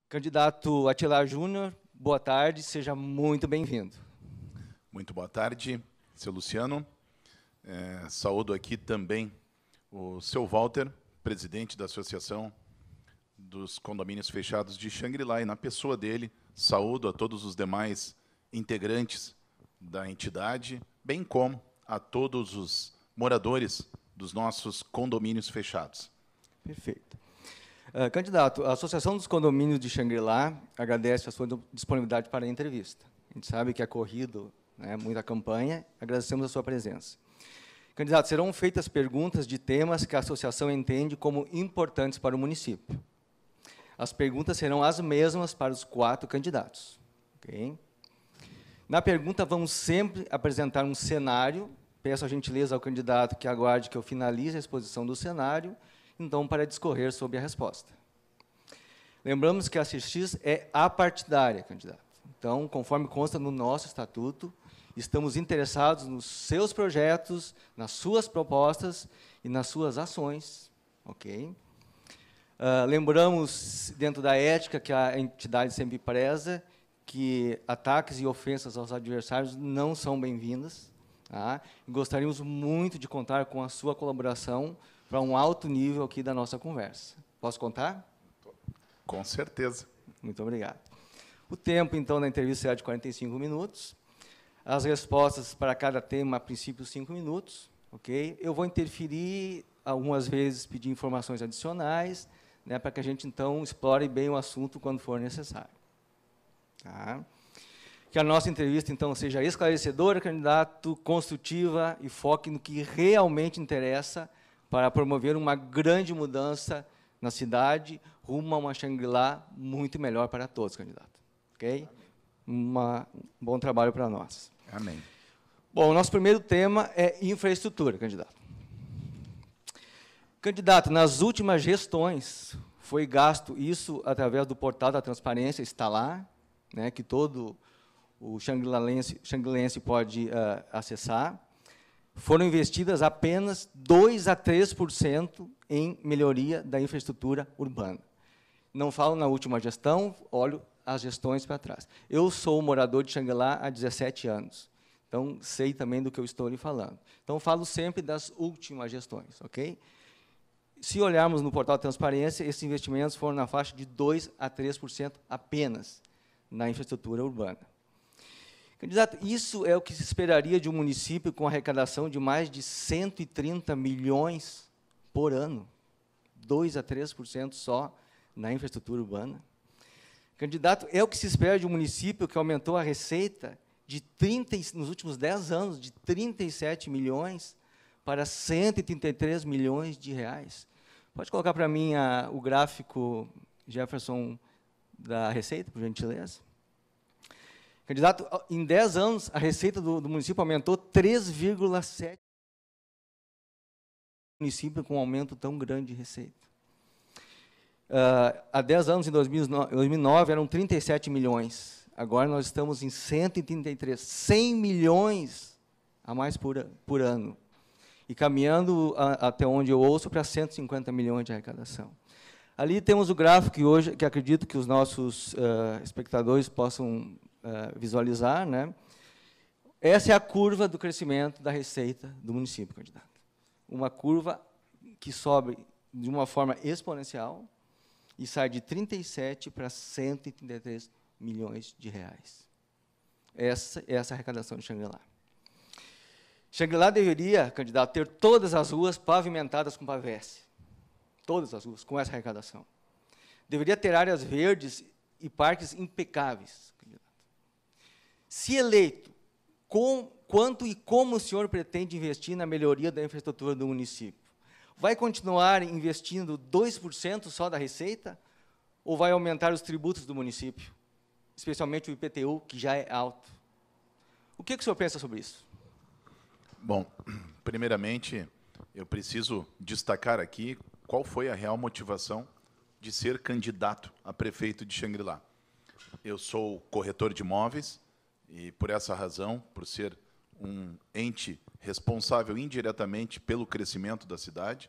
Candidato Atilar Júnior, boa tarde, seja muito bem-vindo. Muito boa tarde, seu Luciano. Saúdo aqui também o seu Walter, presidente da Associação dos Condomínios Fechados de Xangri-Lá, e na pessoa dele, saúdo a todos os demais integrantes da entidade, bem como a todos os moradores dos nossos condomínios fechados. Perfeito. Candidato, a Associação dos Condomínios de Xangri-Lá agradece a sua disponibilidade para a entrevista. A gente sabe que é corrido, né, muita campanha, agradecemos a sua presença. Candidato, serão feitas perguntas de temas que a associação entende como importantes para o município. As perguntas serão as mesmas para os 4 candidatos. Okay? Na pergunta, vamos sempre apresentar um cenário. Peço a gentileza ao candidato que aguarde que eu finalize a exposição do cenário, então, para discorrer sobre a resposta. Lembramos que a CX é apartidária, candidato. Então, conforme consta no nosso estatuto, estamos interessados nos seus projetos, nas suas propostas e nas suas ações. Ok? Lembramos, dentro da ética que a entidade sempre preza, que ataques e ofensas aos adversários não são bem-vindas. Tá? Gostaríamos muito de contar com a sua colaboração para um alto nível aqui da nossa conversa. Posso contar? Com certeza. Muito obrigado. O tempo, então, da entrevista será de 45 minutos. As respostas para cada tema, a princípio, 5 minutos. Ok? Eu vou interferir, algumas vezes, pedir informações adicionais, né, para que a gente, então, explore bem o assunto quando for necessário. Tá? Que a nossa entrevista, então, seja esclarecedora, candidato, construtiva e foque no que realmente interessa para promover uma grande mudança na cidade, rumo a uma Xangri-Lá muito melhor para todos, candidato. Ok? Um bom trabalho para nós. Amém. Bom, o nosso primeiro tema é infraestrutura, candidato. Candidato, nas últimas gestões, foi gasto isso através do portal da transparência, está lá, né, que todo o xangri-lense pode acessar. Foram investidas apenas 2 a 3% em melhoria da infraestrutura urbana. Não falo na última gestão, olho as gestões para trás. Eu sou morador de Xangri-Lá há 17 anos, então sei também do que eu estou lhe falando. Então, falo sempre das últimas gestões, ok? Se olharmos no portal de transparência, esses investimentos foram na faixa de 2 a 3% apenas na infraestrutura urbana. Candidato, isso é o que se esperaria de um município com arrecadação de mais de 130 milhões por ano, 2 a 3% só na infraestrutura urbana. Candidato, é o que se espera de um município que aumentou a receita nos últimos 10 anos, de 37 milhões para 133 milhões de reais. Pode colocar para mim o gráfico, Jefferson, da receita, por gentileza? Candidato, em 10 anos, a receita do município aumentou 3,7%. Município com um aumento tão grande de receita. Há 10 anos, em 2009, eram 37 milhões. Agora nós estamos em 133, 100 milhões a mais por ano. E caminhando, até onde eu ouço, para 150 milhões de arrecadação. Ali temos o gráfico que acredito que os nossos espectadores possam visualizar, né? Essa é a curva do crescimento da receita do município, candidato. Uma curva que sobe de uma forma exponencial e sai de 37 para 133 milhões de reais. Essa é a arrecadação de Xangri-Lá. Xangri-Lá deveria, candidato, ter todas as ruas pavimentadas com pavés. Todas as ruas, com essa arrecadação. Deveria ter áreas verdes e parques impecáveis. Se eleito, quanto e como o senhor pretende investir na melhoria da infraestrutura do município? Vai continuar investindo 2% só da receita? Ou vai aumentar os tributos do município? Especialmente o IPTU, que já é alto. O que o senhor pensa sobre isso? Bom, primeiramente, eu preciso destacar aqui qual foi a real motivação de ser candidato a prefeito de Xangri-Lá. Eu sou corretor de imóveis, e, por essa razão, por ser um ente responsável indiretamente pelo crescimento da cidade,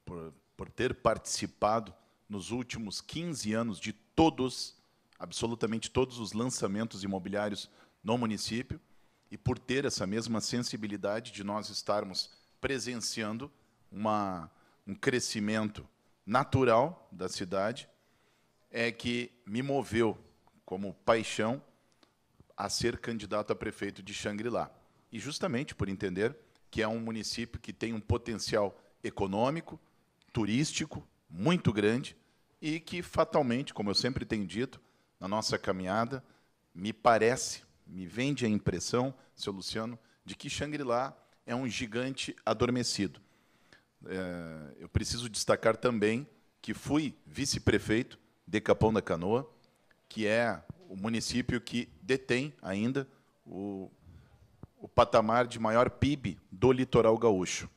por ter participado nos últimos 15 anos de todos, absolutamente todos os lançamentos imobiliários no município, e por ter essa mesma sensibilidade de nós estarmos presenciando um crescimento natural da cidade, é que me moveu como paixão a ser candidato a prefeito de Xangri-Lá. E justamente por entender que é um município que tem um potencial econômico, turístico, muito grande, e que, fatalmente, como eu sempre tenho dito, na nossa caminhada, me vende a impressão, seu Luciano, de que Xangri-Lá é um gigante adormecido. Eu preciso destacar também que fui vice-prefeito de Capão da Canoa, que é o município que detém ainda o patamar de maior PIB do litoral gaúcho.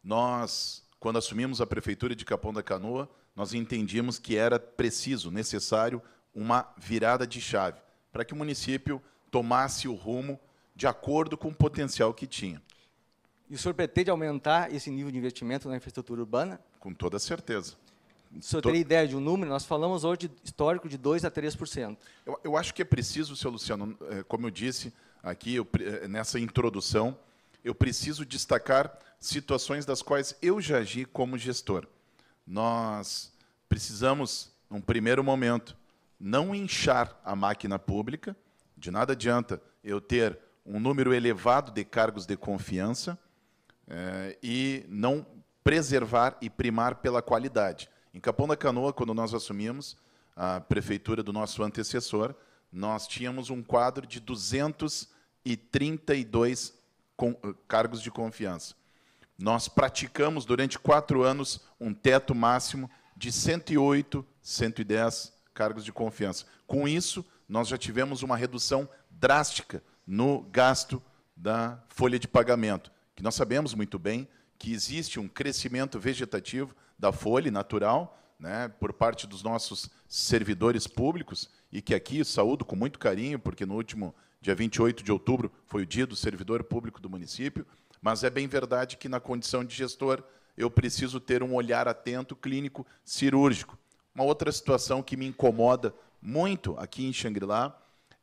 Nós, quando assumimos a prefeitura de Capão da Canoa, nós entendíamos que era preciso, necessário, uma virada de chave, para que o município tomasse o rumo de acordo com o potencial que tinha. E o senhor pretende aumentar esse nível de investimento na infraestrutura urbana? Com toda certeza. O senhor teria ideia de um número? Nós falamos hoje de histórico de 2% a 3%. Eu acho que é preciso, seu Luciano, como eu disse aqui nessa introdução, eu preciso destacar situações das quais eu já agi como gestor. Nós precisamos, num primeiro momento, não inchar a máquina pública. De nada adianta eu ter um número elevado de cargos de confiança e não preservar e primar pela qualidade. Em Capão da Canoa, quando nós assumimos a prefeitura do nosso antecessor, nós tínhamos um quadro de 232 cargos de confiança. Nós praticamos, durante 4 anos, um teto máximo de 108, 110 cargos de confiança. Com isso, nós já tivemos uma redução drástica no gasto da folha de pagamento, que nós sabemos muito bem que existe um crescimento vegetativo da folha natural, né, por parte dos nossos servidores públicos, e que aqui saúdo com muito carinho, porque no último dia 28 de outubro foi o dia do servidor público do município, mas é bem verdade que, na condição de gestor, eu preciso ter um olhar atento, clínico, cirúrgico. Uma outra situação que me incomoda muito aqui em Xangri-Lá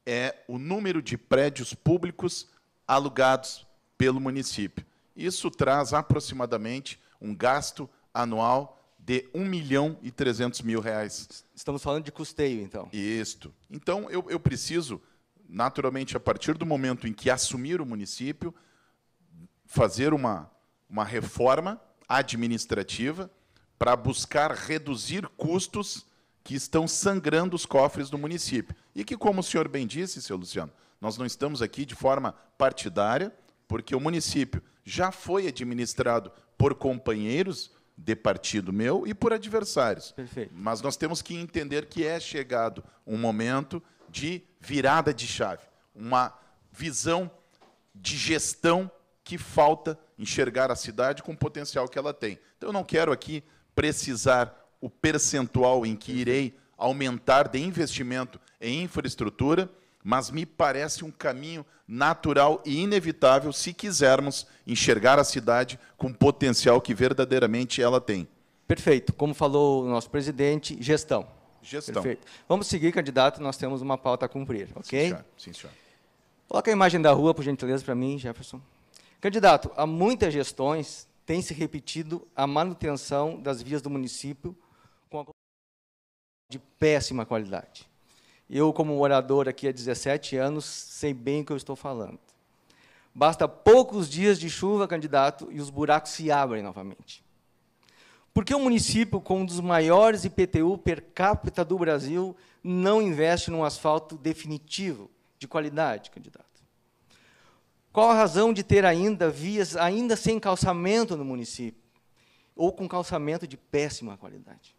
é o número de prédios públicos alugados pelo município. Isso traz aproximadamente um gasto anual de R$ 1.300.000. Estamos falando de custeio, então. Isto. Então, eu preciso, naturalmente, a partir do momento em que assumir o município, fazer uma reforma administrativa para buscar reduzir custos que estão sangrando os cofres do município. E que, como o senhor bem disse, seu Luciano, nós não estamos aqui de forma partidária, porque o município já foi administrado por companheiros de partido meu e por adversários. Perfeito. Mas nós temos que entender que é chegado um momento de virada de chave, uma visão de gestão que falta enxergar a cidade com o potencial que ela tem. Então, eu não quero aqui precisar o percentual em que irei aumentar de investimento em infraestrutura, mas me parece um caminho natural e inevitável se quisermos enxergar a cidade com o potencial que verdadeiramente ela tem. Perfeito. Como falou o nosso presidente, gestão. Gestão. Perfeito. Vamos seguir, candidato, nós temos uma pauta a cumprir, ok? Sim, senhor. Sim, senhor. Coloca a imagem da rua, por gentileza, para mim, Jefferson. Candidato, há muitas gestões tem se repetido a manutenção das vias do município com a de péssima qualidade. Eu, como morador aqui há 17 anos, sei bem o que eu estou falando. Basta poucos dias de chuva, candidato, e os buracos se abrem novamente. Por que o município, com um dos maiores IPTU per capita do Brasil, não investe num asfalto definitivo, de qualidade, candidato? Qual a razão de ter ainda vias ainda sem calçamento no município, ou com calçamento de péssima qualidade?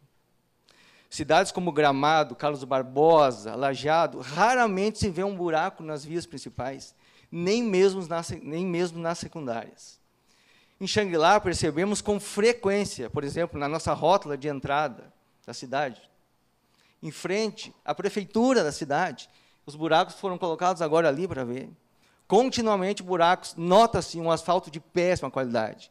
Cidades como Gramado, Carlos Barbosa, Lajeado, raramente se vê um buraco nas vias principais, nem mesmo nas secundárias. Em Xangri-Lá, percebemos com frequência, por exemplo, na nossa rótula de entrada da cidade, em frente à prefeitura da cidade, os buracos foram colocados agora ali para ver. Continuamente buracos, nota-se um asfalto de péssima qualidade.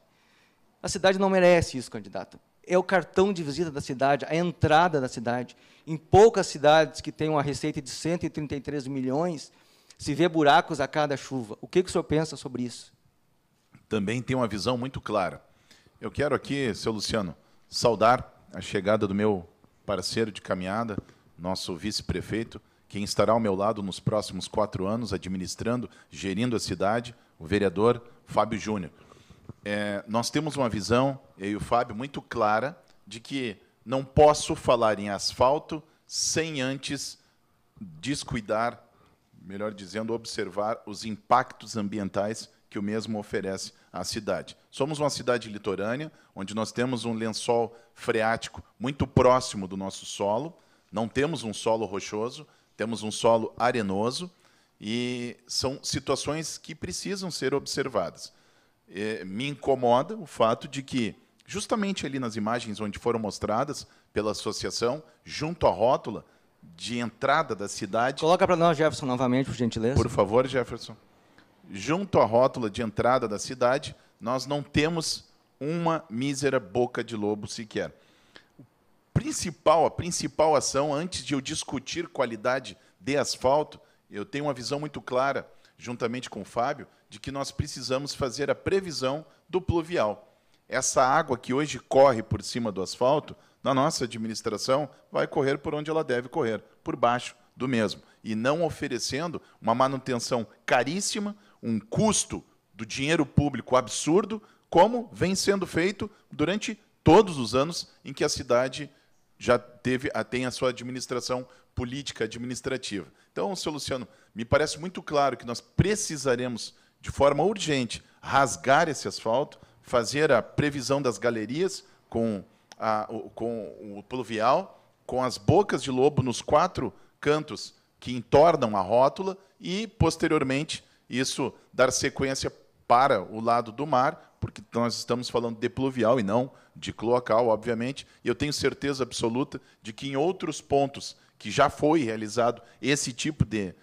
A cidade não merece isso, candidato. é o cartão de visita da cidade, a entrada da cidade. Em poucas cidades que têm uma receita de 133 milhões, se vê buracos a cada chuva. O que o senhor pensa sobre isso? Também tem uma visão muito clara. Eu quero aqui, seu Luciano, saudar a chegada do meu parceiro de caminhada, nosso vice-prefeito, quem estará ao meu lado nos próximos 4 anos, administrando, gerindo a cidade, o vereador Fábio Júnior. Nós temos uma visão, eu e o Fábio, muito clara, de que não posso falar em asfalto sem antes descuidar, melhor dizendo, observar os impactos ambientais que o mesmo oferece à cidade. Somos uma cidade litorânea, onde nós temos um lençol freático muito próximo do nosso solo, não temos um solo rochoso, temos um solo arenoso, e são situações que precisam ser observadas. Me incomoda o fato de que, justamente ali nas imagens onde foram mostradas pela associação, junto à rótula de entrada da cidade... Coloca para nós, Jefferson, novamente, por gentileza. Por favor, Jefferson. Junto à rótula de entrada da cidade, nós não temos uma mísera boca de lobo sequer. A principal ação, antes de eu discutir qualidade de asfalto, eu tenho uma visão muito clara, juntamente com o Fábio, de que nós precisamos fazer a previsão do pluvial. Essa água que hoje corre por cima do asfalto, na nossa administração, vai correr por onde ela deve correr, por baixo do mesmo, e não oferecendo uma manutenção caríssima, um custo do dinheiro público absurdo, como vem sendo feito durante todos os anos em que a cidade já tem a sua administração política administrativa. Então, senhor Luciano, me parece muito claro que nós precisaremos, de forma urgente, rasgar esse asfalto, fazer a previsão das galerias com o pluvial, com as bocas de lobo nos 4 cantos que entornam a rótula e, posteriormente, isso dar sequência para o lado do mar, porque nós estamos falando de pluvial e não de cloacal, obviamente, e eu tenho certeza absoluta de que em outros pontos que já foi realizado esse tipo de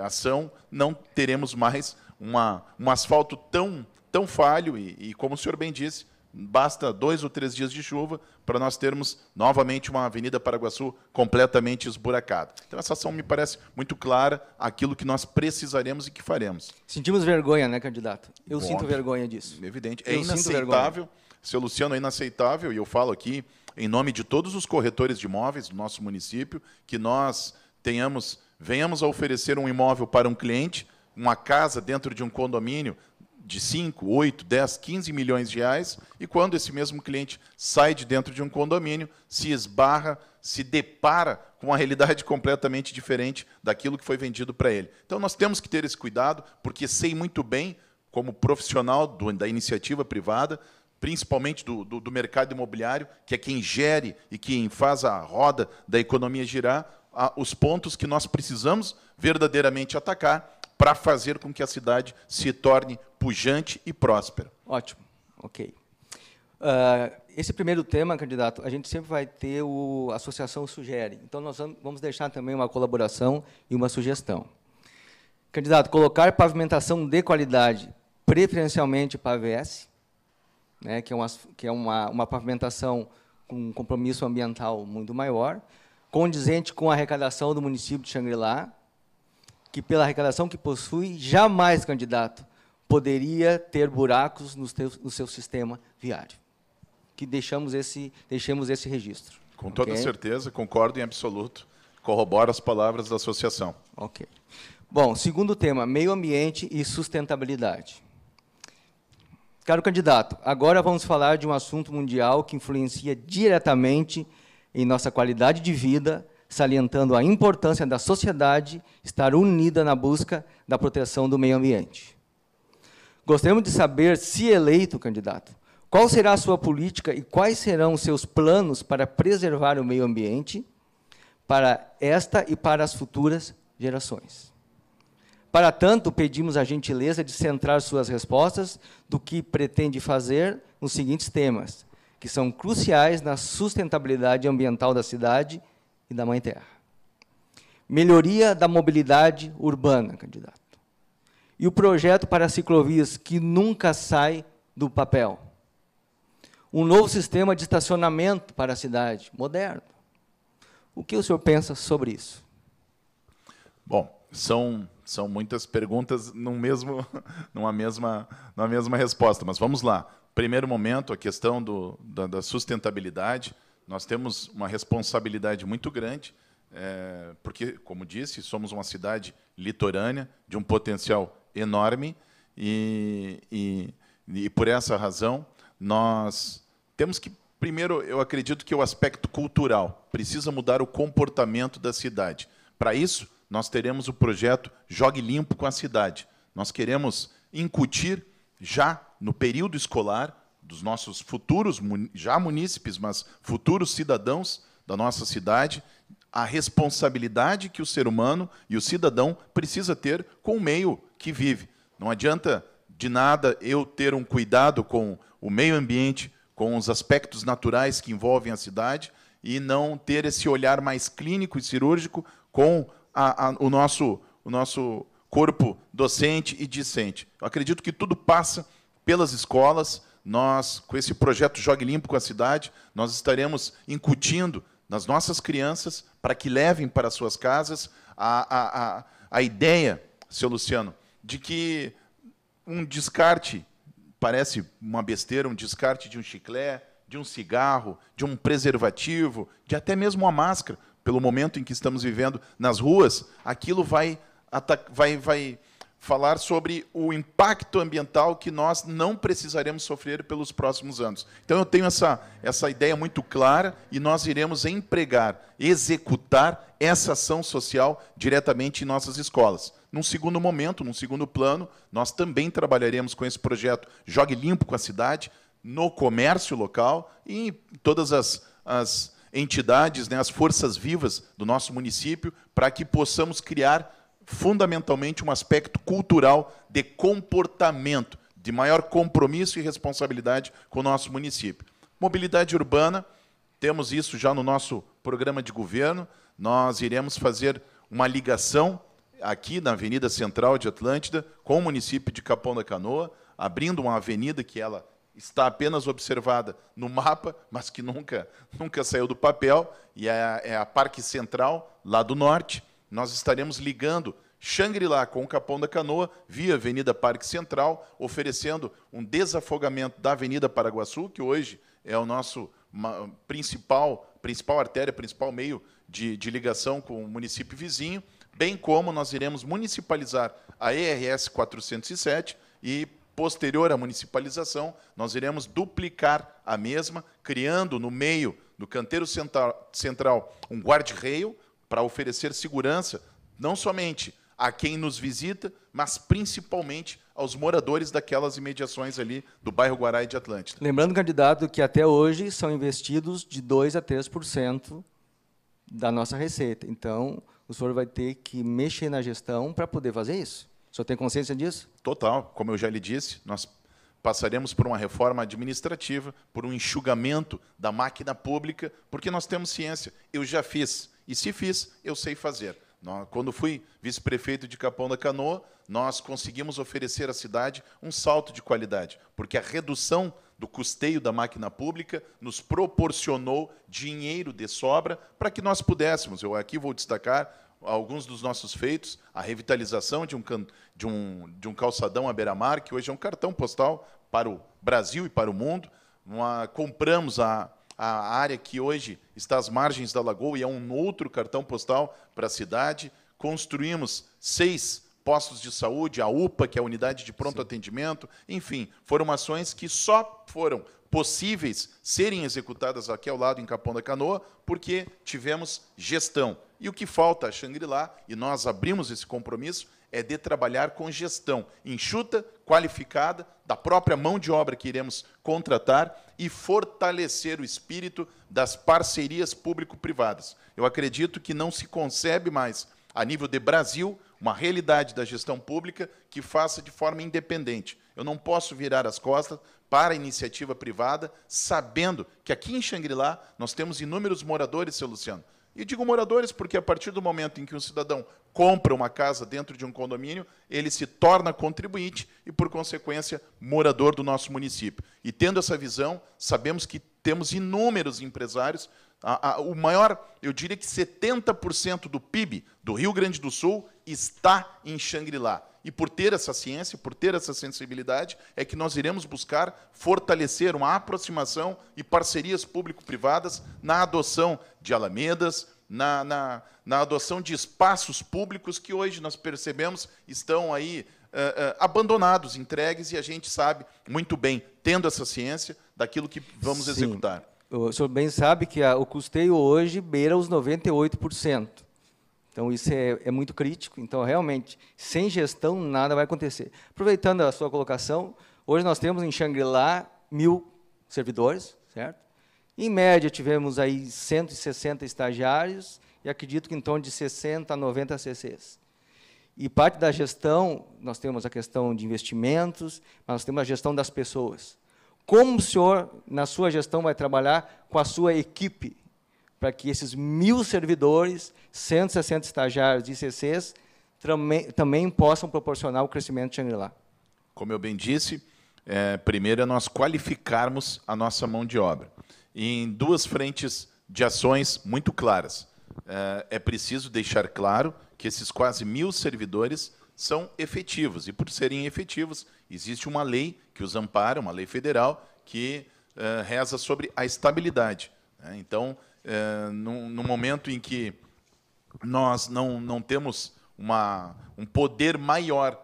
ação, não teremos mais um asfalto tão falho e, como o senhor bem disse, basta 2 ou 3 dias de chuva para nós termos novamente uma Avenida Paraguaçu completamente esburacada. Então, essa ação me parece muito clara, aquilo que nós precisaremos e que faremos. Sentimos vergonha, né, candidato? Eu sinto vergonha disso. Evidente. É inaceitável, seu Luciano, é inaceitável, e eu falo aqui em nome de todos os corretores de imóveis do nosso município, que nós venhamos a oferecer um imóvel para um cliente, uma casa dentro de um condomínio, de 5, 8, 10, 15 milhões de reais, e quando esse mesmo cliente sai de dentro de um condomínio, se esbarra, se depara com uma realidade completamente diferente daquilo que foi vendido para ele. Então, nós temos que ter esse cuidado, porque sei muito bem, como profissional da iniciativa privada, principalmente do mercado imobiliário, que é quem gere e quem faz a roda da economia girar, os pontos que nós precisamos verdadeiramente atacar para fazer com que a cidade se torne pujante e próspera. Ótimo, ok. Esse primeiro tema, candidato, a gente sempre vai ter a Associação Sugere. Então, nós vamos deixar também uma colaboração e uma sugestão. Candidato, colocar pavimentação de qualidade, preferencialmente para a AVS, né, que é uma pavimentação com um compromisso ambiental muito maior, condizente com a arrecadação do município de Xangri-Lá, que, pela arrecadação que possui, jamais, candidato, poderia ter buracos no seu sistema viário. Que deixemos esse registro. Com toda certeza, concordo em absoluto. Corroboro as palavras da associação. Ok. Bom, segundo tema, meio ambiente e sustentabilidade. Caro candidato, agora vamos falar de um assunto mundial que influencia diretamente em nossa qualidade de vida, salientando a importância da sociedade estar unida na busca da proteção do meio ambiente. Gostaríamos de saber, se eleito, candidato, qual será a sua política e quais serão os seus planos para preservar o meio ambiente para esta e para as futuras gerações. Para tanto, pedimos a gentileza de centrar suas respostas do que pretende fazer nos seguintes temas, que são cruciais na sustentabilidade ambiental da cidade e da Mãe Terra. Melhoria da mobilidade urbana, candidato. E o projeto para ciclovias que nunca sai do papel. um novo sistema de estacionamento para a cidade, moderno. O que o senhor pensa sobre isso? Bom, são muitas perguntas numa mesma resposta, mas vamos lá. Primeiro momento, a questão da sustentabilidade. Nós temos uma responsabilidade muito grande, porque, como disse, somos uma cidade litorânea, de um potencial enorme, e por essa razão, nós temos que, primeiro, eu acredito que o aspecto cultural precisa mudar o comportamento da cidade. Para isso, nós teremos o projeto Jogue Limpo com a Cidade. Nós queremos incutir, já no período escolar, dos nossos futuros, já munícipes, mas futuros cidadãos da nossa cidade, a responsabilidade que o ser humano e o cidadão precisa ter com o meio que vive. Não adianta de nada eu ter um cuidado com o meio ambiente, com os aspectos naturais que envolvem a cidade, e não ter esse olhar mais clínico e cirúrgico com o nosso corpo docente e discente. Eu acredito que tudo passa pelas escolas. Nós, com esse projeto Jogue Limpo com a Cidade, nós estaremos incutindo nas nossas crianças, para que levem para suas casas, a ideia, seu Luciano, de que um descarte, parece uma besteira, um descarte de um chiclete, de um cigarro, de um preservativo, de até mesmo uma máscara, pelo momento em que estamos vivendo nas ruas, aquilo vai falar sobre o impacto ambiental que nós não precisaremos sofrer pelos próximos anos. Então, eu tenho essa ideia muito clara, e nós iremos empregar, executar essa ação social diretamente em nossas escolas. Num segundo momento, num segundo plano, nós também trabalharemos com esse projeto Jogue Limpo com a Cidade, no comércio local e em todas as entidades, né, as forças vivas do nosso município, para que possamos criar fundamentalmente um aspecto cultural de comportamento, de maior compromisso e responsabilidade com o nosso município. Mobilidade urbana, temos isso já no nosso programa de governo. Nós iremos fazer uma ligação aqui na Avenida Central de Atlântida com o município de Capão da Canoa, abrindo uma avenida que ela está apenas observada no mapa, mas que nunca saiu do papel, e é a Parque Central, lá do norte. Nós estaremos ligando Xangri-Lá com o Capão da Canoa, via Avenida Parque Central, oferecendo um desafogamento da Avenida Paraguaçu, que hoje é o nosso principal artéria, principal meio de ligação com o município vizinho, bem como nós iremos municipalizar a ERS 407 e, posterior à municipalização, nós iremos duplicar a mesma, criando no meio do canteiro central um guarda-reio para oferecer segurança, não somente a quem nos visita, mas principalmente aos moradores daquelas imediações ali do bairro Guará e de Atlântida. Lembrando, candidato, que até hoje são investidos de 2% a 3% da nossa receita. Então, o senhor vai ter que mexer na gestão para poder fazer isso. O senhor tem consciência disso? Total. Como eu já lhe disse, nós passaremos por uma reforma administrativa, por um enxugamento da máquina pública, porque nós temos ciência. Eu já fiz, e se fiz, eu sei fazer. Quando fui vice-prefeito de Capão da Canoa, nós conseguimos oferecer à cidade um salto de qualidade, porque a redução do custeio da máquina pública nos proporcionou dinheiro de sobra para que nós pudéssemos, eu aqui vou destacar alguns dos nossos feitos, a revitalização de um calçadão à beira-mar, que hoje é um cartão postal para o Brasil e para o mundo. Compramos a área que hoje está às margens da lagoa, e é um outro cartão postal para a cidade. Construímos 6 postos de saúde, a UPA, que é a unidade de pronto atendimento. Enfim, foram ações que só foram possíveis serem executadas aqui ao lado, em Capão da Canoa, porque tivemos gestão. E o que falta a Xangri-Lá, e nós abrimos esse compromisso, é de trabalhar com gestão enxuta, qualificada, da própria mão de obra que iremos contratar, e fortalecer o espírito das parcerias público-privadas. Eu acredito que não se concebe mais, a nível de Brasil, uma realidade da gestão pública que faça de forma independente. Eu não posso virar as costas para a iniciativa privada, sabendo que aqui em Xangri-Lá nós temos inúmeros moradores, seu Luciano, E digo moradores porque, a partir do momento em que um cidadão compra uma casa dentro de um condomínio, ele se torna contribuinte e, por consequência, morador do nosso município. E, tendo essa visão, sabemos que temos inúmeros empresários. O maior, eu diria que 70% do PIB do Rio Grande do Sul está em Xangri-Lá. E, por ter essa ciência, por ter essa sensibilidade, é que nós iremos buscar fortalecer uma aproximação e parcerias público-privadas na adoção de alamedas, na adoção de espaços públicos que hoje nós percebemos estão aí abandonados, entregues, e a gente sabe muito bem, tendo essa ciência, daquilo que vamos executar. O senhor bem sabe que o custeio hoje beira os 98%. Então, isso é muito crítico. Então, realmente, sem gestão, nada vai acontecer. Aproveitando a sua colocação, hoje nós temos em Xangri-Lá 1.000 servidores, certo? Em média, tivemos aí 160 estagiários e acredito que em torno de 60 a 90 CCs. E parte da gestão, nós temos a questão de investimentos, mas nós temos a gestão das pessoas. Como o senhor, na sua gestão, vai trabalhar com a sua equipe para que esses 1.000 servidores, 160 estagiários e CCs também possam proporcionar o crescimento de Xangri-Lá? Como eu bem disse, primeiro é nós qualificarmos a nossa mão de obra. Em duas frentes de ações muito claras. É preciso deixar claro que esses quase 1.000 servidores são efetivos. E, por serem efetivos, existe uma lei que os ampara, uma lei federal, que reza sobre a estabilidade. Então, no momento em que nós não temos um poder maior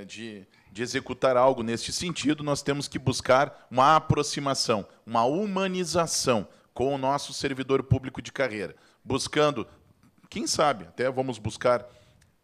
de executar algo neste sentido, nós temos que buscar uma aproximação, uma humanização com o nosso servidor público de carreira, buscando, quem sabe, até vamos buscar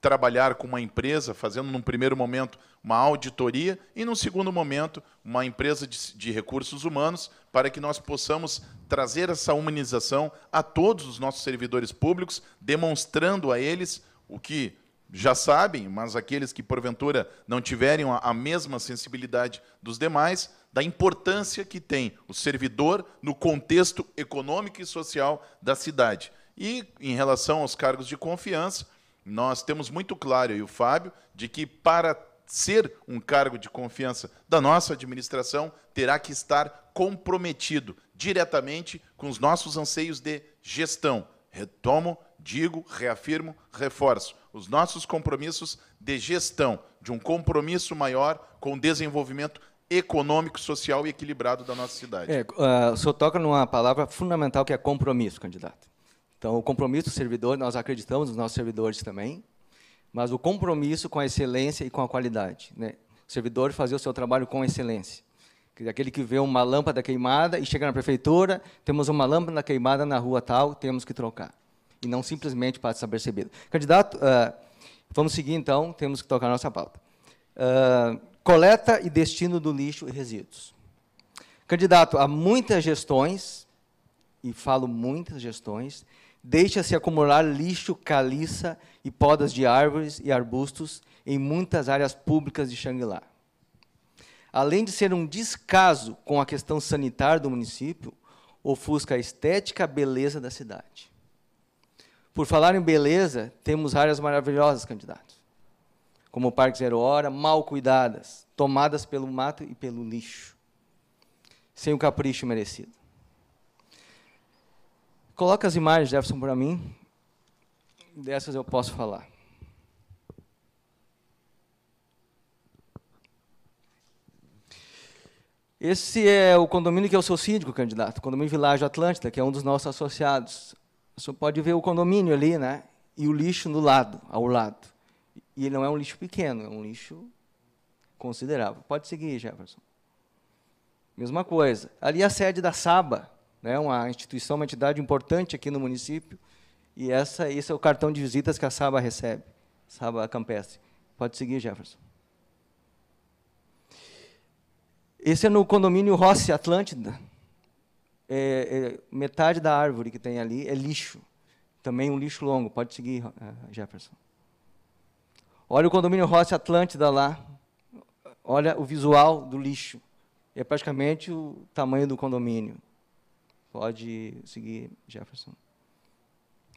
trabalhar com uma empresa, fazendo, num primeiro momento, uma auditoria e, num segundo momento, uma empresa de recursos humanos, para que nós possamos trazer essa humanização a todos os nossos servidores públicos, demonstrando a eles o que já sabem, mas aqueles que, porventura, não tiverem a mesma sensibilidade dos demais, da importância que tem o servidor no contexto econômico e social da cidade. E, em relação aos cargos de confiança, nós temos muito claro, eu e o Fábio, de que para ser um cargo de confiança da nossa administração, terá que estar comprometido diretamente com os nossos anseios de gestão. Retomo, digo, reafirmo, reforço. Os nossos compromissos de gestão, de um compromisso maior com o desenvolvimento econômico, social e equilibrado da nossa cidade. O senhor toca numa palavra fundamental, que é compromisso, candidato. Então, o compromisso do servidor, nós acreditamos nos nossos servidores também, mas o compromisso com a excelência e com a qualidade, né? O servidor fazer o seu trabalho com excelência. Aquele que vê uma lâmpada queimada e chega na prefeitura, temos uma lâmpada queimada na rua tal, temos que trocar. E não simplesmente passa desapercebido. Candidato, vamos seguir, então, temos que tocar a nossa pauta. Coleta e destino do lixo e resíduos. Candidato, há muitas gestões, e falo muitas gestões, deixa-se acumular lixo, caliça e podas de árvores e arbustos em muitas áreas públicas de Xangri-Lá. Além de ser um descaso com a questão sanitária do município, ofusca a estética e a beleza da cidade. Por falar em beleza, temos áreas maravilhosas, candidatos, como o Parque Zero Hora, mal cuidadas, tomadas pelo mato e pelo lixo, sem o capricho merecido. Coloca as imagens, Jefferson, para mim. Dessas eu posso falar. Esse é o condomínio que eu sou síndico, candidato, o condomínio Világio Atlântida, que é um dos nossos associados. O senhor pode ver o condomínio ali, né? E o lixo no lado, ao lado. E ele não é um lixo pequeno, é um lixo considerável. Pode seguir, Jefferson. Mesma coisa. Ali é a sede da SABA, né? Uma instituição, uma entidade importante aqui no município. E esse é o cartão de visitas que a SABA recebe, SABA Campestre. Pode seguir, Jefferson. Esse é no condomínio Rossi Atlântida. Metade da árvore que tem ali é lixo. Também um lixo longo. Pode seguir, Jefferson. Olha o condomínio Rossi Atlântida lá. Olha o visual do lixo. É praticamente o tamanho do condomínio. Pode seguir, Jefferson.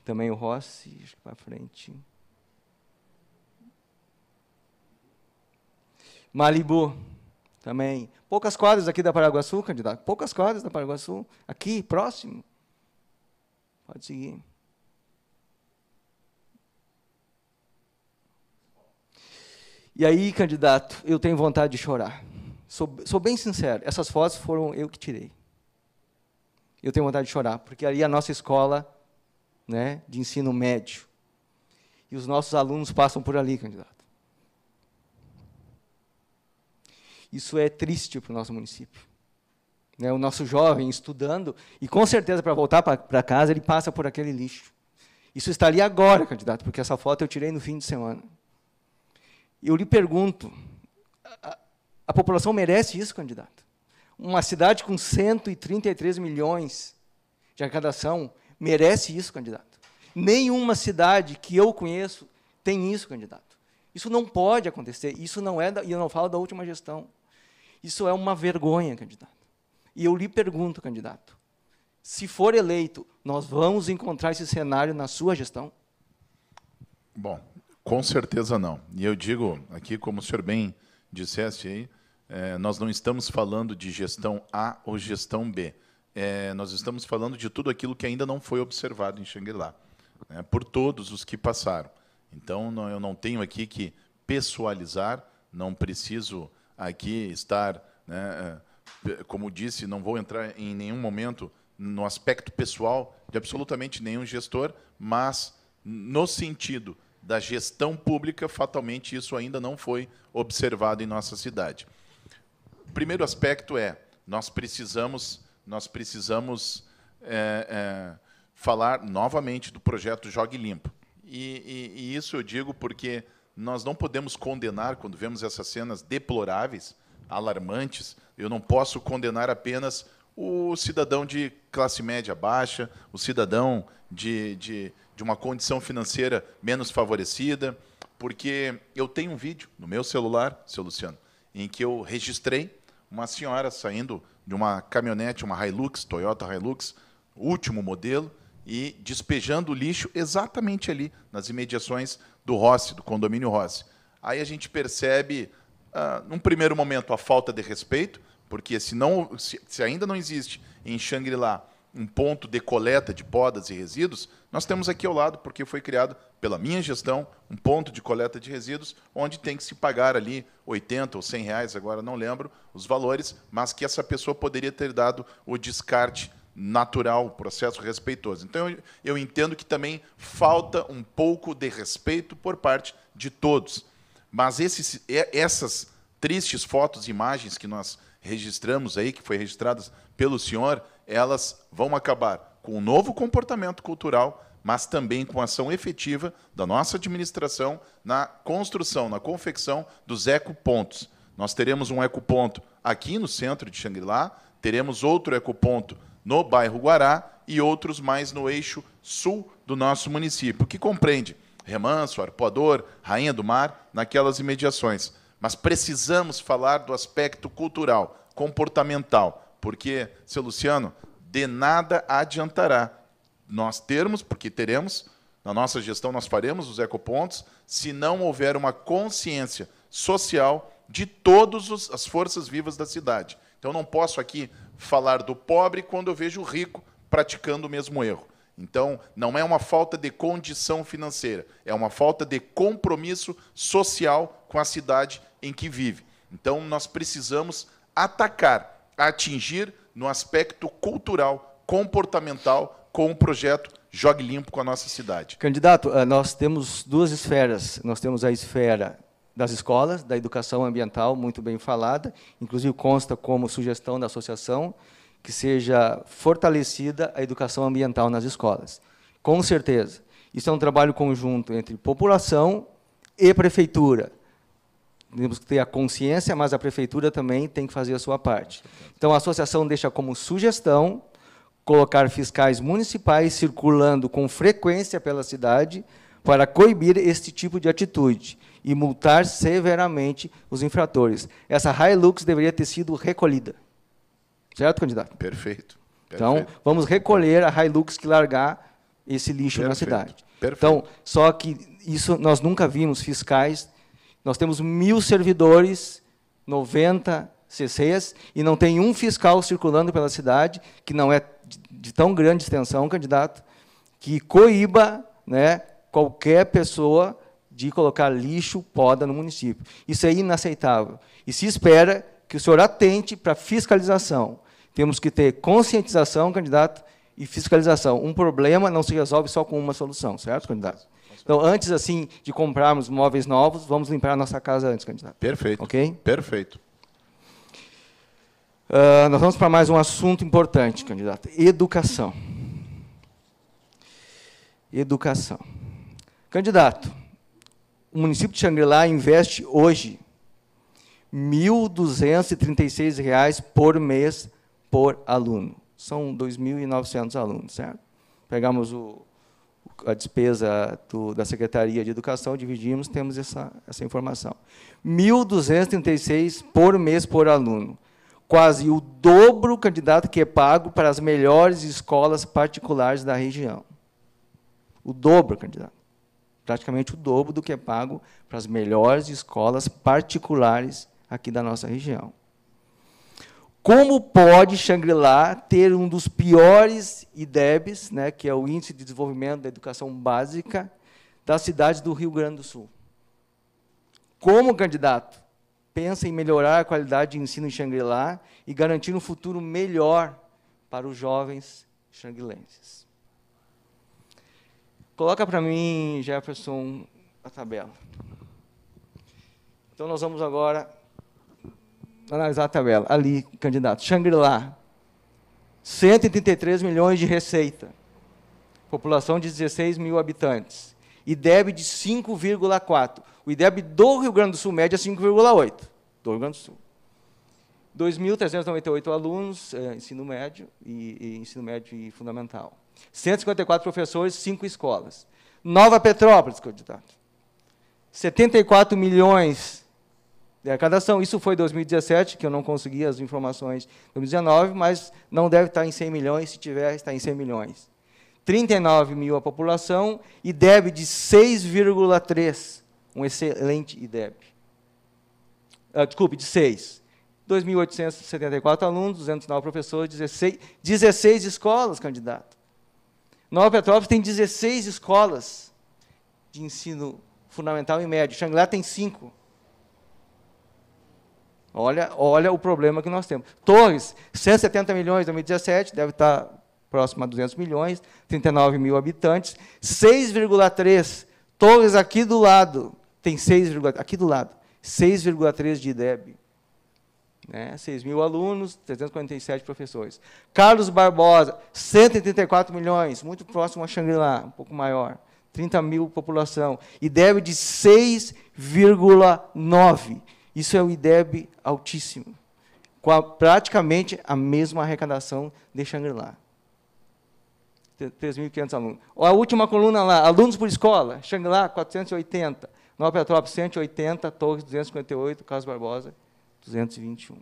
Também o Rossi, acho que para frente. Malibu, também. Poucas quadras aqui da Paraguaçu, candidato. Poucas quadras da Paraguaçu. Aqui, próximo. Pode seguir. E aí, candidato, eu tenho vontade de chorar. Sou bem sincero, essas fotos foram eu que tirei. Eu tenho vontade de chorar, porque ali é a nossa escola, né, de ensino médio. E os nossos alunos passam por ali, candidato. Isso é triste para o nosso município. Né, o nosso jovem estudando, e com certeza para voltar para casa, ele passa por aquele lixo. Isso está ali agora, candidato, porque essa foto eu tirei no fim de semana. Eu lhe pergunto, a população merece isso, candidato? Uma cidade com 133 milhões de arrecadação merece isso, candidato? Nenhuma cidade que eu conheço tem isso, candidato. Isso não pode acontecer. Isso não é, e eu não falo da última gestão. Isso é uma vergonha, candidato. E eu lhe pergunto, candidato, se for eleito, nós vamos encontrar esse cenário na sua gestão? Bom, com certeza não. E eu digo aqui, como o senhor bem dissesse aí, nós não estamos falando de gestão A ou gestão B. Nós estamos falando de tudo aquilo que ainda não foi observado em Xangri-Lá, por todos os que passaram. Então, eu não tenho aqui que pessoalizar, não preciso aqui estar, né, como disse, não vou entrar em nenhum momento no aspecto pessoal de absolutamente nenhum gestor, mas no sentido da gestão pública, fatalmente isso ainda não foi observado em nossa cidade. O primeiro aspecto nós precisamos falar novamente do projeto Jogue Limpo. E isso eu digo porque nós não podemos condenar, quando vemos essas cenas deploráveis, alarmantes, eu não posso condenar apenas o cidadão de classe média baixa, o cidadão de uma condição financeira menos favorecida, porque eu tenho um vídeo no meu celular, seu Luciano, em que eu registrei uma senhora saindo de uma caminhonete, uma Hilux, Toyota Hilux, último modelo, e despejando o lixo exatamente ali, nas imediações do Rossi, do condomínio Rossi. Aí a gente percebe, num primeiro momento, a falta de respeito, porque se ainda não existe em Xangri-Lá um ponto de coleta de podas e resíduos, nós temos aqui ao lado, porque foi criado pela minha gestão, um ponto de coleta de resíduos, onde tem que se pagar ali 80 ou 100 reais, agora não lembro os valores, mas que essa pessoa poderia ter dado o descarte natural, processo respeitoso. Então, eu entendo que também falta um pouco de respeito por parte de todos. Mas essas tristes fotos e imagens que nós registramos aí, que foi registradas pelo senhor, elas vão acabar com um novo comportamento cultural, mas também com a ação efetiva da nossa administração na construção, na confecção dos ecopontos. Nós teremos um ecoponto aqui no centro de Xangri-Lá, teremos outro ecoponto no bairro Guará e outros mais no eixo sul do nosso município, que compreende Remanso, Arpoador, Rainha do Mar, naquelas imediações. Mas precisamos falar do aspecto cultural, comportamental, porque, seu Luciano, de nada adiantará nós termos, porque teremos, na nossa gestão nós faremos os ecopontos, se não houver uma consciência social de todas as forças vivas da cidade. Então, não posso aqui falar do pobre quando eu vejo o rico praticando o mesmo erro. Então, não é uma falta de condição financeira, é uma falta de compromisso social com a cidade em que vive. Então, nós precisamos atacar, atingir no aspecto cultural, comportamental, com o projeto Jogue Limpo com a nossa cidade. Candidato, nós temos duas esferas. Nós temos a esfera das escolas, da educação ambiental, muito bem falada, inclusive consta como sugestão da associação que seja fortalecida a educação ambiental nas escolas. Com certeza. Isso é um trabalho conjunto entre população e prefeitura. Temos que ter a consciência, mas a prefeitura também tem que fazer a sua parte. Então, a associação deixa como sugestão colocar fiscais municipais circulando com frequência pela cidade para coibir este tipo de atitude e multar severamente os infratores. Essa Hilux deveria ter sido recolhida. Certo, candidato? Perfeito. Então, vamos recolher a Hilux que largar esse lixo na cidade. Perfeito. Então, só que isso nós nunca vimos fiscais. Nós temos 1.000 servidores, 90 CCs, e não tem um fiscal circulando pela cidade, que não é de tão grande extensão, candidato, que coíba, né, qualquer pessoa de colocar lixo, poda no município. Isso é inaceitável. E se espera que o senhor atente para fiscalização. Temos que ter conscientização, candidato, e fiscalização. Um problema não se resolve só com uma solução, certo, candidato? Então, antes assim de comprarmos móveis novos, vamos limpar a nossa casa antes, candidato. Perfeito. Ok? Perfeito. Nós vamos para mais um assunto importante, candidato. Educação. Educação. Candidato, o município de Xangri-Lá investe hoje R$ 1.236 por mês por aluno. São 2.900 alunos, certo? Pegamos a despesa da Secretaria de Educação, dividimos, temos essa informação. R$ 1.236 por mês por aluno. Quase o dobro, candidato, que é pago para as melhores escolas particulares da região. O dobro, candidato. Praticamente o dobro do que é pago para as melhores escolas particulares aqui da nossa região. Como pode Xangri-Lá ter um dos piores IDEBs, né, que é o Índice de Desenvolvimento da Educação Básica, das cidades do Rio Grande do Sul? Como, candidato, pensa em melhorar a qualidade de ensino em Xangri-Lá e garantir um futuro melhor para os jovens xangrilenses? Coloca para mim, Jefferson, a tabela. Então, nós vamos agora analisar a tabela. Ali, candidato, Xangri-Lá, 133 milhões de receita, população de 16 mil habitantes, IDEB de 5,4. O IDEB do Rio Grande do Sul, média, é 5,8, do Rio Grande do Sul. 2.398 alunos, ensino médio e fundamental. 154 professores, 5 escolas. Nova Petrópolis, candidato, 74 milhões de arrecadação. Isso foi em 2017, que eu não consegui as informações de 2019, mas não deve estar em 100 milhões, se tiver, está em 100 milhões. 39 mil a população, IDEB de 6,3, um excelente IDEB. Desculpe, de 6. 2.874 alunos, 209 professores, 16 escolas, candidato. Nova Petrópolis tem 16 escolas de ensino fundamental e médio. Xangri-Lá tem 5. Olha o problema que nós temos. Torres, 170 milhões em 2017, deve estar próximo a 200 milhões, 39 mil habitantes, 6,3. Torres aqui do lado, tem 6,3 de IDEB. Né, 6 mil alunos, 347 professores. Carlos Barbosa, 134 milhões, muito próximo a Xangri-Lá, um pouco maior, 30 mil população, IDEB de 6,9. Isso é o IDEB altíssimo, com praticamente a mesma arrecadação de Xangri-Lá. 3.500 alunos. A última coluna lá, alunos por escola, Xangri-Lá, 480, Nova Petrópolis, 180, Torres, 258, Carlos Barbosa, 221.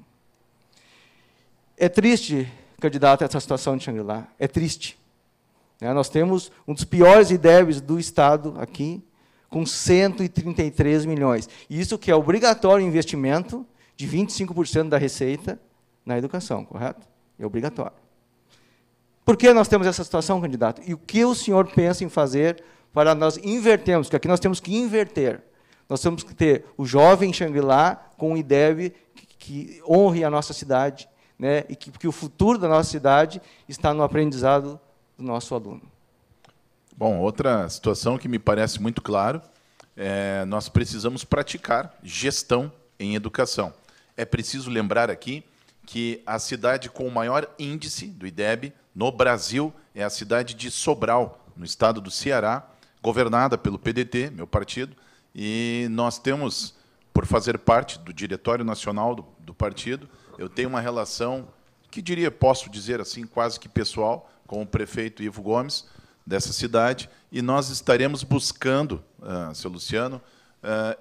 É triste, candidato, essa situação de Xangri-Lá. É triste. Nós temos um dos piores IDEBs do Estado aqui, com 133 milhões. Isso que é obrigatório investimento de 25% da receita na educação, correto? É obrigatório. Por que nós temos essa situação, candidato? E o que o senhor pensa em fazer para nós invertermos? Porque aqui nós temos que inverter. Nós temos que ter o jovem Xangri-Lá com um IDEB que honre a nossa cidade, né, e que o futuro da nossa cidade está no aprendizado do nosso aluno. Bom, outra situação que me parece muito claro, nós precisamos praticar gestão em educação. É preciso lembrar aqui que a cidade com o maior índice do IDEB no Brasil é a cidade de Sobral, no estado do Ceará, governada pelo PDT, meu partido, e nós temos, por fazer parte do Diretório Nacional do partido, eu tenho uma relação, que posso dizer assim, quase que pessoal, com o prefeito Ivo Gomes, dessa cidade, e nós estaremos buscando, seu Luciano,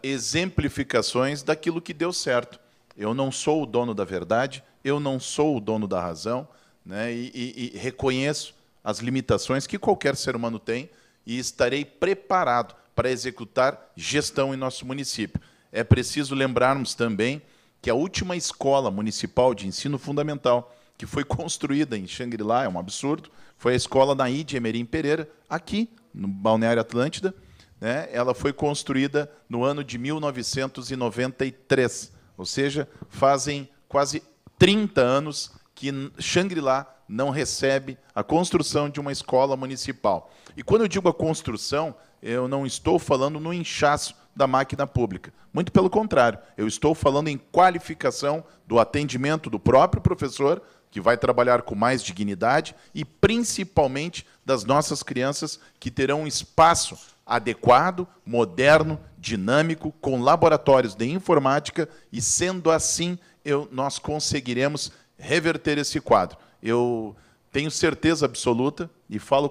exemplificações daquilo que deu certo. Eu não sou o dono da verdade, eu não sou o dono da razão, né, e reconheço as limitações que qualquer ser humano tem e estarei preparado para executar gestão em nosso município. É preciso lembrarmos também que a última escola municipal de ensino fundamental que foi construída em Xangri-Lá, é um absurdo, foi a escola Naide Emerim Pereira, aqui no Balneário Atlântida, né? Ela foi construída no ano de 1993, ou seja, fazem quase 30 anos que Xangri-Lá não recebe a construção de uma escola municipal. E quando eu digo a construção, eu não estou falando no inchaço da máquina pública. Muito pelo contrário, eu estou falando em qualificação do atendimento do próprio professor, que vai trabalhar com mais dignidade, e principalmente das nossas crianças, que terão um espaço adequado, moderno, dinâmico, com laboratórios de informática, e, sendo assim, nós conseguiremos reverter esse quadro. Eu tenho certeza absoluta, e falo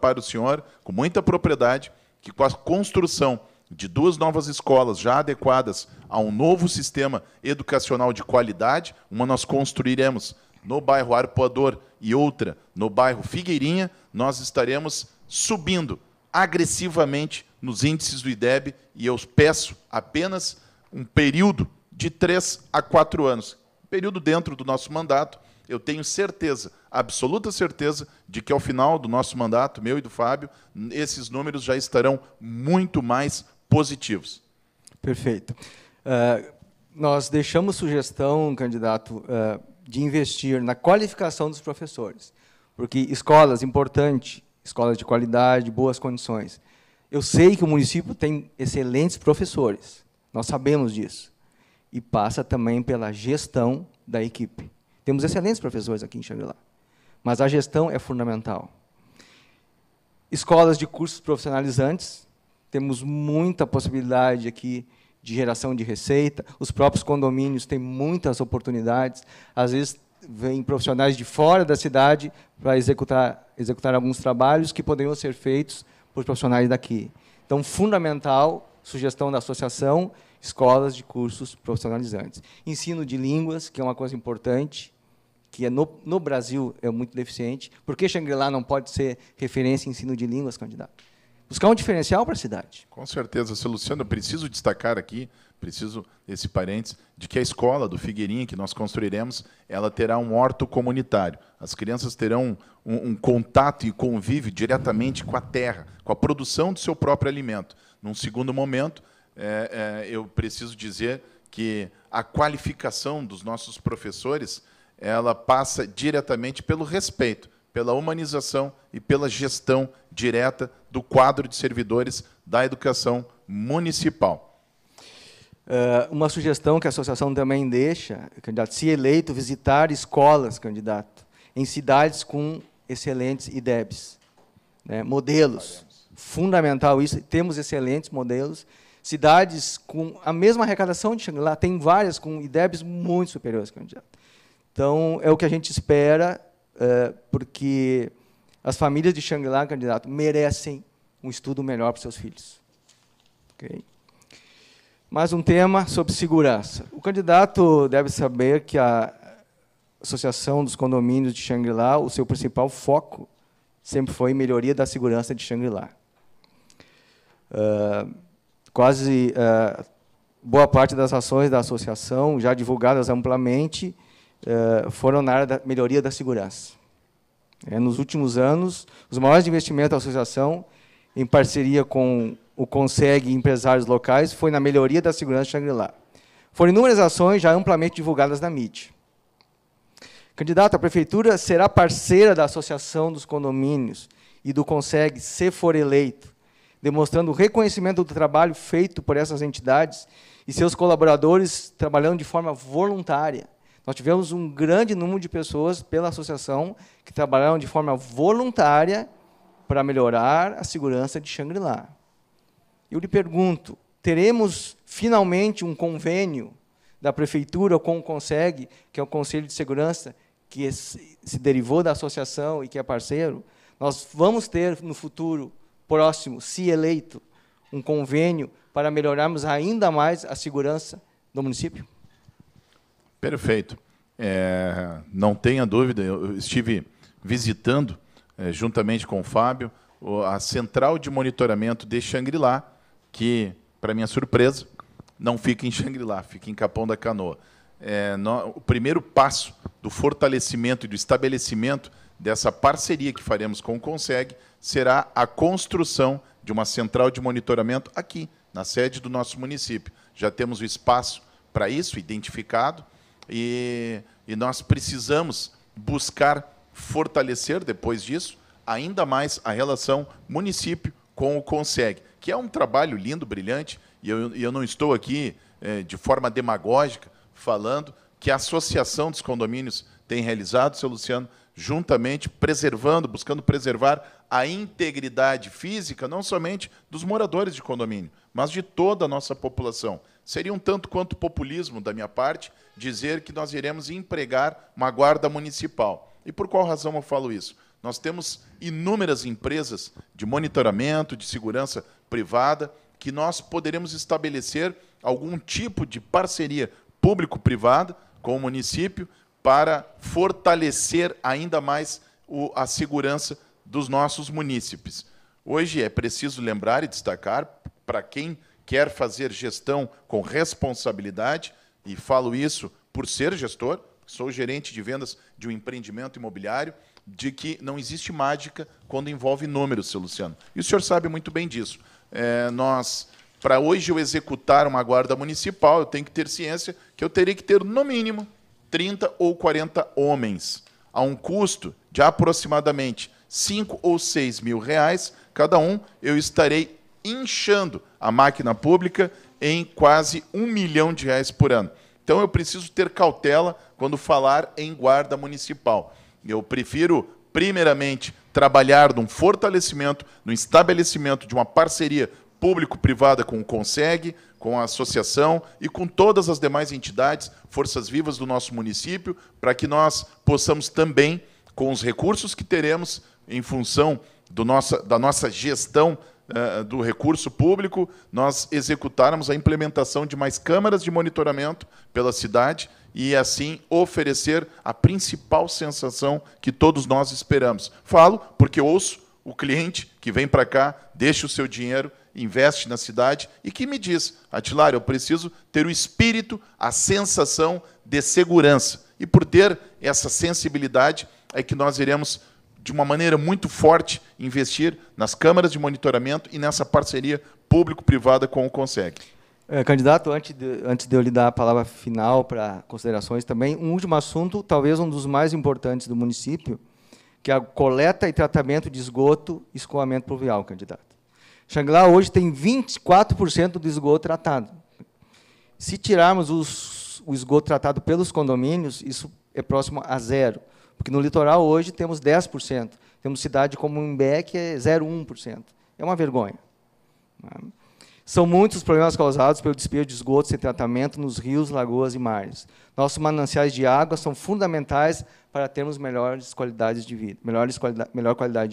para o senhor com muita propriedade, que com a construção de 2 novas escolas já adequadas a um novo sistema educacional de qualidade, uma nós construiremos no bairro Arpoador e outra no bairro Figueirinha, nós estaremos subindo agressivamente nos índices do IDEB, e eu peço apenas um período de 3 a 4 anos. Período dentro do nosso mandato. Eu tenho certeza, absoluta certeza, de que ao final do nosso mandato, meu e do Fábio, esses números já estarão muito mais positivos. Perfeito. Nós deixamos sugestão, candidato, de investir na qualificação dos professores, porque escolas, importante, escolas de qualidade, boas condições. Eu sei que o município tem excelentes professores, nós sabemos disso, e passa também pela gestão da equipe. Temos excelentes professores aqui em Xangri-Lá, mas a gestão é fundamental. Escolas de cursos profissionalizantes, temos muita possibilidade aqui de geração de receita, os próprios condomínios têm muitas oportunidades, às vezes vêm profissionais de fora da cidade para executar alguns trabalhos que poderiam ser feitos por profissionais daqui. Então, fundamental, sugestão da associação, escolas de cursos profissionalizantes. Ensino de línguas, que é uma coisa importante, que no Brasil é muito deficiente. Por que Xangri-Lá não pode ser referência em ensino de línguas, candidato? Buscar um diferencial para a cidade. Com certeza. Seu Luciano, eu preciso destacar aqui, preciso desse parênteses, de que a escola do Figueirinha, que nós construiremos, ela terá um horto comunitário. As crianças terão um contato e convívio diretamente com a terra, com a produção do seu próprio alimento. Num segundo momento, eu preciso dizer que a qualificação dos nossos professores, ela passa diretamente pelo respeito, pela humanização e pela gestão direta do quadro de servidores da educação municipal. Uma sugestão que a associação também deixa, candidato, se eleito, visitar escolas, candidato, em cidades com excelentes IDEBs, né, modelos. Fundamental isso, temos excelentes modelos. Cidades com a mesma arrecadação de Xangri-Lá, tem várias com IDEBs muito superiores, candidato. Então, é o que a gente espera, porque as famílias de Xangri-Lá, candidato, merecem um estudo melhor para os seus filhos. Okay? Mais um tema sobre segurança. O candidato deve saber que a Associação dos Condomínios de Xangri-Lá, o seu principal foco sempre foi melhoria da segurança de Xangri-Lá. Boa parte das ações da associação, já divulgadas amplamente, foram na área da melhoria da segurança. Nos últimos anos, os maiores investimentos da associação, em parceria com o CONSEG e empresários locais, foi na melhoria da segurança de Xangri-Lá. Foram inúmeras ações já amplamente divulgadas na mídia. Candidato, a Prefeitura será parceira da Associação dos Condomínios e do CONSEG, se for eleito, demonstrando o reconhecimento do trabalho feito por essas entidades e seus colaboradores trabalhando de forma voluntária. Nós tivemos um grande número de pessoas pela associação que trabalharam de forma voluntária para melhorar a segurança de Xangri-Lá. Eu lhe pergunto, teremos finalmente um convênio da Prefeitura com o CONSEG, que é o Conselho de Segurança, que se derivou da associação e que é parceiro? Nós vamos ter, no futuro próximo, se eleito, um convênio para melhorarmos ainda mais a segurança do município? Perfeito. Não tenha dúvida, eu estive visitando juntamente com o Fábio, a central de monitoramento de Xangri-Lá, que, para minha surpresa, não fica em Xangri-Lá, fica em Capão da Canoa. O primeiro passo do fortalecimento e do estabelecimento dessa parceria que faremos com o CONSEG será a construção de uma central de monitoramento aqui, na sede do nosso município. Já temos o espaço para isso identificado e nós precisamos buscar fortalecer, depois disso, ainda mais a relação município com o CONSEG, que é um trabalho lindo, brilhante, e eu não estou aqui de forma demagógica falando que a Associação dos Condomínios tem realizado, seu Luciano, juntamente buscando preservar a integridade física, não somente dos moradores de condomínio, mas de toda a nossa população. Seria um tanto quanto populismo da minha parte dizer que nós iremos empregar uma guarda municipal. E por qual razão eu falo isso? Nós temos inúmeras empresas de monitoramento, de segurança privada, que nós poderemos estabelecer algum tipo de parceria público-privada com o município para fortalecer ainda mais a segurança dos nossos munícipes. Hoje é preciso lembrar e destacar, para quem quer fazer gestão com responsabilidade, e falo isso por ser gestor, sou gerente de vendas de um empreendimento imobiliário, de que não existe mágica quando envolve números, seu Luciano. E o senhor sabe muito bem disso. Para hoje eu executar uma guarda municipal, eu tenho que ter ciência que eu terei que ter, no mínimo, 30 ou 40 homens, a um custo de aproximadamente 5 ou 6 mil reais, cada um, eu estarei inchando a máquina pública em quase R$ 1 milhão por ano. Então, eu preciso ter cautela quando falar em guarda municipal. Eu prefiro, primeiramente, trabalhar num fortalecimento, no estabelecimento de uma parceria público-privada com o CONSEG, com a associação e com todas as demais entidades, forças vivas do nosso município, para que nós possamos também, com os recursos que teremos em função da nossa gestão do recurso público, nós executarmos a implementação de mais câmaras de monitoramento pela cidade e, assim, oferecer a principal sensação que todos nós esperamos. Falo porque ouço o cliente que vem para cá, deixa o seu dinheiro, investe na cidade e que me diz: Atilar, eu preciso ter o espírito, a sensação de segurança. E por ter essa sensibilidade é que nós iremos, de uma maneira muito forte, investir nas câmaras de monitoramento e nessa parceria público-privada com o CONSEG. Candidato, antes de eu lhe dar a palavra final para considerações também, um último assunto, talvez um dos mais importantes do município, que é a coleta e tratamento de esgoto e escoamento pluvial, candidato. Xangri-Lá hoje tem 24% do esgoto tratado. Se tirarmos o esgoto tratado pelos condomínios, isso é próximo a zero. Porque no litoral hoje temos 10%. Temos cidade como Imbé, que é 0,1%. É uma vergonha. São muitos os problemas causados pelo despejo de esgoto sem tratamento nos rios, lagoas e mares. Nossos mananciais de água são fundamentais para termos melhor qualidade de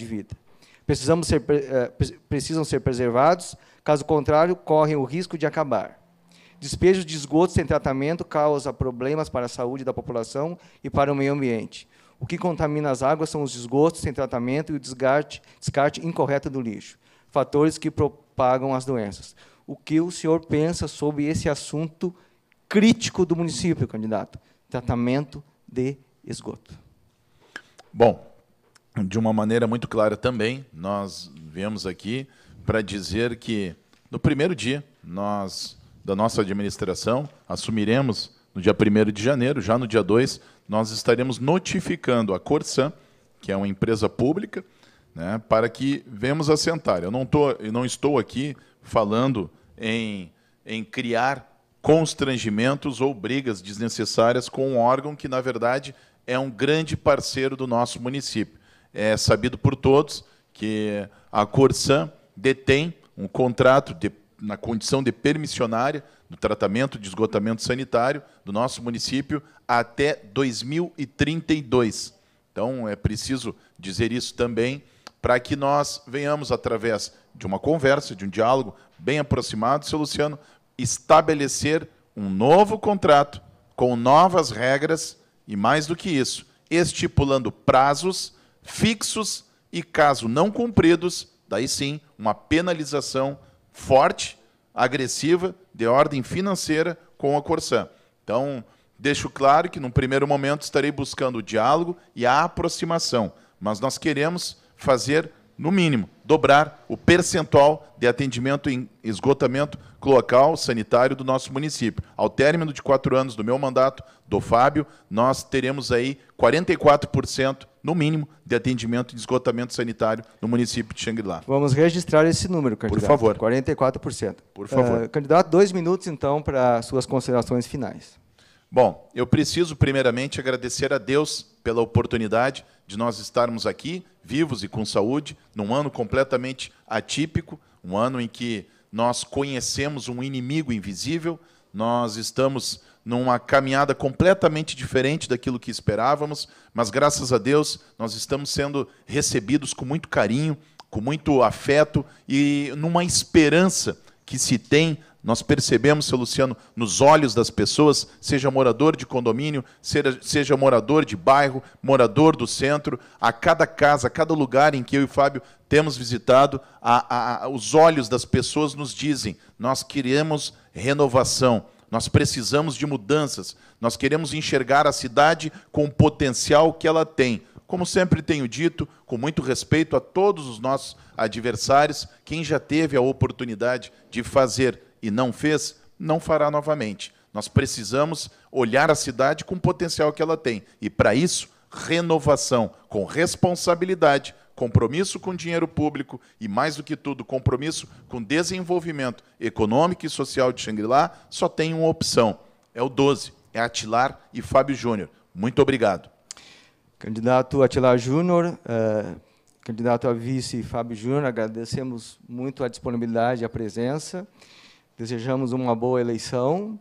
vida. Precisam ser preservados, caso contrário, correm o risco de acabar. Despejo de esgoto sem tratamento causa problemas para a saúde da população e para o meio ambiente. O que contamina as águas são os esgotos sem tratamento e o descarte incorreto do lixo, fatores que propagam as doenças. O que o senhor pensa sobre esse assunto crítico do município, candidato? Tratamento de esgoto. Bom, de uma maneira muito clara também, nós viemos aqui para dizer que, no primeiro dia, da nossa administração, assumiremos no dia 1º de janeiro, já no dia 2, nós estaremos notificando a Corsan, que é uma empresa pública, né, para que venhamos assentar. Eu não estou aqui falando em criar constrangimentos ou brigas desnecessárias com um órgão que, na verdade, é um grande parceiro do nosso município. É sabido por todos que a Corsan detém um contrato na condição de permissionária do tratamento de esgotamento sanitário do nosso município até 2032. Então, é preciso dizer isso também, para que nós venhamos, através de uma conversa, de um diálogo bem aproximado, seu Luciano, estabelecer um novo contrato com novas regras e, mais do que isso, estipulando prazos fixos e, caso não cumpridos, daí sim, uma penalização forte, agressiva, de ordem financeira com a Corsan. Então, deixo claro que, num primeiro momento, estarei buscando o diálogo e a aproximação, mas nós queremos fazer, no mínimo, dobrar o percentual de atendimento em esgotamento cloacal sanitário do nosso município. Ao término de 4 anos do meu mandato, do Fábio, nós teremos aí 44%, no mínimo, de atendimento de esgotamento sanitário no município de Xangri-Lá. Vamos registrar esse número, candidato. Por favor. 44%. Por favor. Candidato, 2 minutos, então, para suas considerações finais. Bom, eu preciso, primeiramente, agradecer a Deus pela oportunidade de nós estarmos aqui, vivos e com saúde, num ano completamente atípico, um ano em que nós conhecemos um inimigo invisível, nós estamos numa caminhada completamente diferente daquilo que esperávamos, mas, graças a Deus, nós estamos sendo recebidos com muito carinho, com muito afeto e numa esperança que se tem. Nós percebemos, seu Luciano, nos olhos das pessoas, seja morador de condomínio, seja morador de bairro, morador do centro, a cada casa, a cada lugar em que eu e o Fábio temos visitado, os olhos das pessoas nos dizem: nós queremos renovação, nós precisamos de mudanças, nós queremos enxergar a cidade com o potencial que ela tem. Como sempre tenho dito, com muito respeito a todos os nossos adversários, quem já teve a oportunidade de fazer e não fez, não fará novamente. Nós precisamos olhar a cidade com o potencial que ela tem. E, para isso, renovação com responsabilidade, compromisso com dinheiro público e, mais do que tudo, compromisso com desenvolvimento econômico e social de Xangri-Lá, só tem uma opção. É o 12, é Atilar e Fábio Júnior. Muito obrigado. Candidato Atilar Júnior, candidato a vice Fábio Júnior, agradecemos muito a disponibilidade e a presença. Desejamos uma boa eleição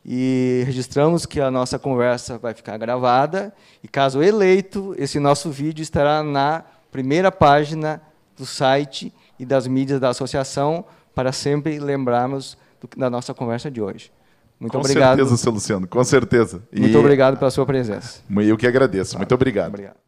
e registramos que a nossa conversa vai ficar gravada e, caso eleito, esse nosso vídeo estará na primeira página do site e das mídias da associação para sempre lembrarmos da nossa conversa de hoje. Muito obrigado. Com certeza, seu Luciano, com certeza. Muito obrigado pela sua presença. Eu que agradeço. Muito obrigado. Obrigado.